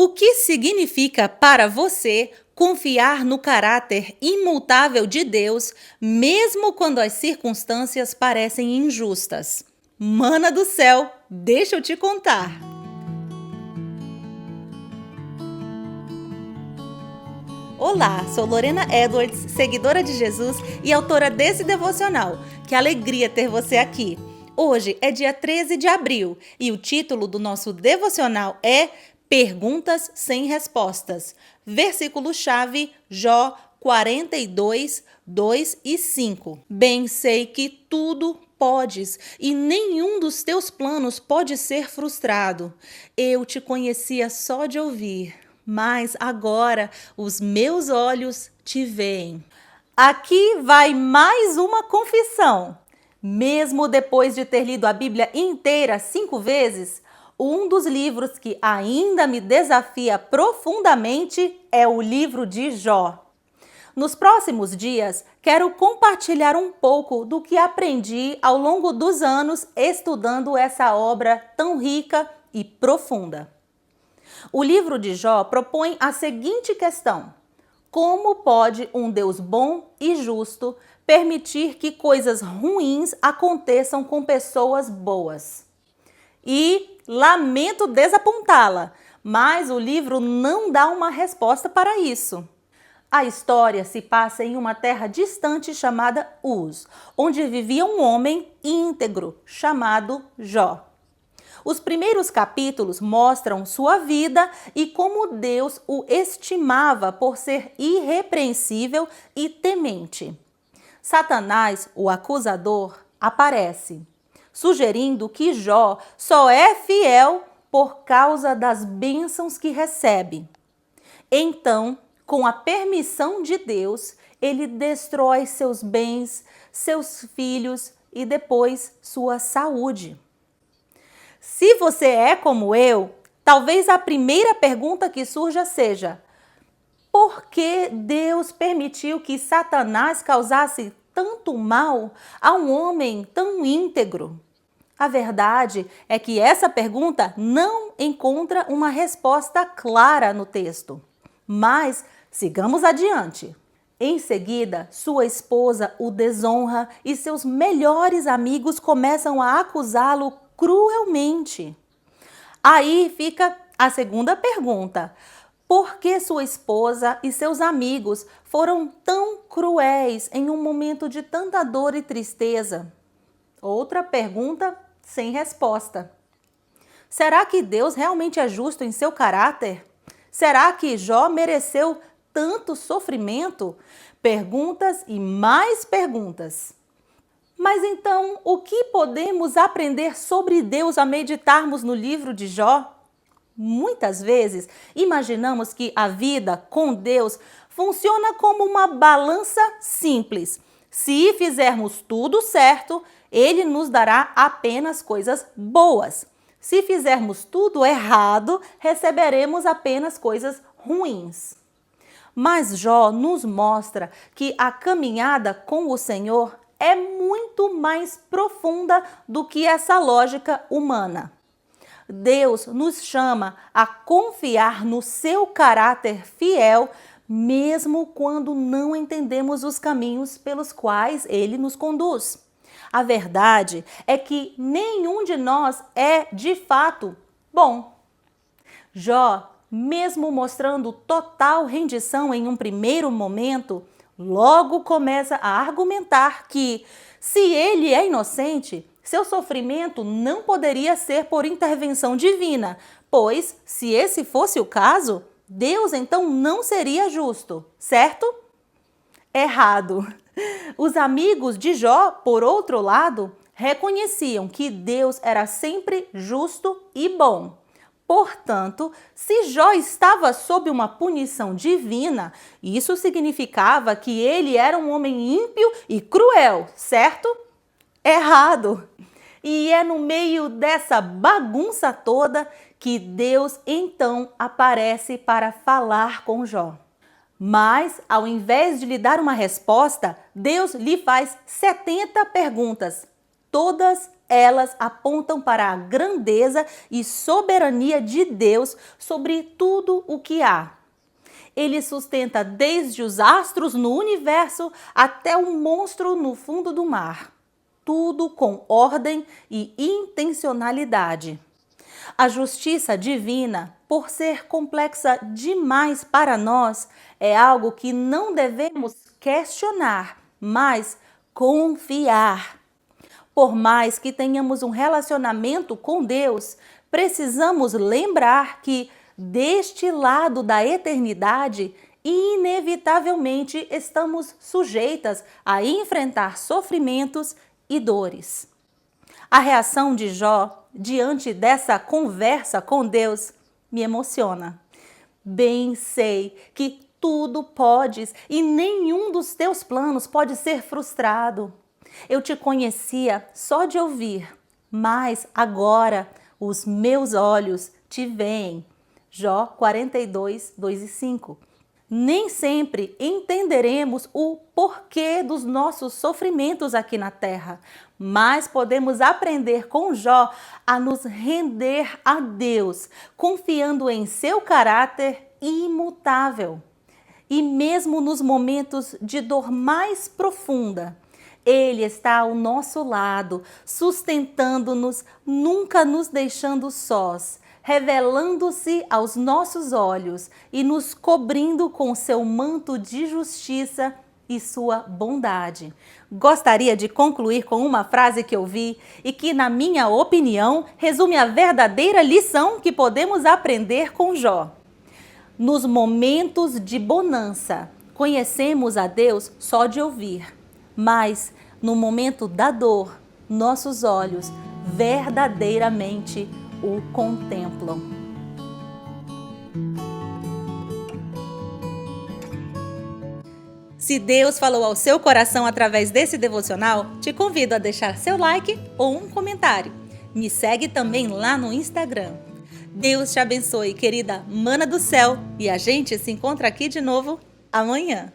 O que significa para você confiar no caráter imutável de Deus, mesmo quando as circunstâncias parecem injustas? Mana do céu, deixa eu te contar. Olá, sou Lorena Edwards, seguidora de Jesus e autora desse devocional. Que alegria ter você aqui! Hoje é dia 13 de abril e o título do nosso devocional é Perguntas sem Respostas. Versículo-chave, Jó 42, 2 e 5. Bem sei que tudo podes e nenhum dos teus planos pode ser frustrado. Eu te conhecia só de ouvir, mas agora os meus olhos te veem. Aqui vai mais uma confissão. Mesmo depois de ter lido a Bíblia inteira 5 vezes, um dos livros que ainda me desafia profundamente é o livro de Jó. Nos próximos dias, quero compartilhar um pouco do que aprendi ao longo dos anos estudando essa obra tão rica e profunda. O livro de Jó propõe a seguinte questão: como pode um Deus bom e justo permitir que coisas ruins aconteçam com pessoas boas? E lamento desapontá-la, mas o livro não dá uma resposta para isso. A história se passa em uma terra distante chamada Uz, onde vivia um homem íntegro chamado Jó. Os primeiros capítulos mostram sua vida e como Deus o estimava por ser irrepreensível e temente. Satanás, o acusador, aparece, sugerindo que Jó só é fiel por causa das bênçãos que recebe. Então, com a permissão de Deus, ele destrói seus bens, seus filhos e depois sua saúde. Se você é como eu, talvez a primeira pergunta que surja seja: por que Deus permitiu que Satanás causasse tanto mal a um homem tão íntegro? A verdade é que essa pergunta não encontra uma resposta clara no texto. Mas sigamos adiante. Em seguida, sua esposa o desonra e seus melhores amigos começam a acusá-lo cruelmente. Aí fica a segunda pergunta: por que sua esposa e seus amigos foram tão cruéis em um momento de tanta dor e tristeza? Outra pergunta sem resposta. Será que Deus realmente é justo em seu caráter? Será que Jó mereceu tanto sofrimento? Perguntas e mais perguntas. Mas então, o que podemos aprender sobre Deus ao meditarmos no livro de Jó? Muitas vezes, imaginamos que a vida com Deus funciona como uma balança simples. Se fizermos tudo certo, Ele nos dará apenas coisas boas. Se fizermos tudo errado, receberemos apenas coisas ruins. Mas Jó nos mostra que a caminhada com o Senhor é muito mais profunda do que essa lógica humana. Deus nos chama a confiar no seu caráter fiel, mesmo quando não entendemos os caminhos pelos quais Ele nos conduz. A verdade é que nenhum de nós é, de fato, bom. Jó, mesmo mostrando total rendição em um primeiro momento, logo começa a argumentar que, se ele é inocente, seu sofrimento não poderia ser por intervenção divina, pois, se esse fosse o caso, Deus então não seria justo, certo? Errado. Os amigos de Jó, por outro lado, reconheciam que Deus era sempre justo e bom. Portanto, se Jó estava sob uma punição divina, isso significava que ele era um homem ímpio e cruel, certo? Errado! E é no meio dessa bagunça toda que Deus então aparece para falar com Jó. Mas, ao invés de lhe dar uma resposta, Deus lhe faz 70 perguntas, todas elas apontam para a grandeza e soberania de Deus sobre tudo o que há. Ele sustenta desde os astros no universo até o monstro no fundo do mar. Tudo com ordem e intencionalidade. A justiça divina, por ser complexa demais para nós, é algo que não devemos questionar, mas confiar. Por mais que tenhamos um relacionamento com Deus, precisamos lembrar que, deste lado da eternidade, inevitavelmente estamos sujeitas a enfrentar sofrimentos e dores. A reação de Jó diante dessa conversa com Deus me emociona. Bem sei que tudo podes e nenhum dos teus planos pode ser frustrado. Eu te conhecia só de ouvir, mas agora os meus olhos te veem. Jó 42, 2 e 5. Nem sempre entenderemos o porquê dos nossos sofrimentos aqui na terra, mas podemos aprender com Jó a nos render a Deus, confiando em seu caráter imutável. E mesmo nos momentos de dor mais profunda, Ele está ao nosso lado, sustentando-nos, nunca nos deixando sós, revelando-se aos nossos olhos e nos cobrindo com seu manto de justiça e sua bondade. Gostaria de concluir com uma frase que eu vi e que, na minha opinião, resume a verdadeira lição que podemos aprender com Jó. Nos momentos de bonança, conhecemos a Deus só de ouvir, mas no momento da dor, nossos olhos verdadeiramente o contemplam. Se Deus falou ao seu coração através desse devocional, te convido a deixar seu like ou um comentário. Me segue também lá no Instagram. Deus te abençoe, querida mana do céu, e a gente se encontra aqui de novo amanhã.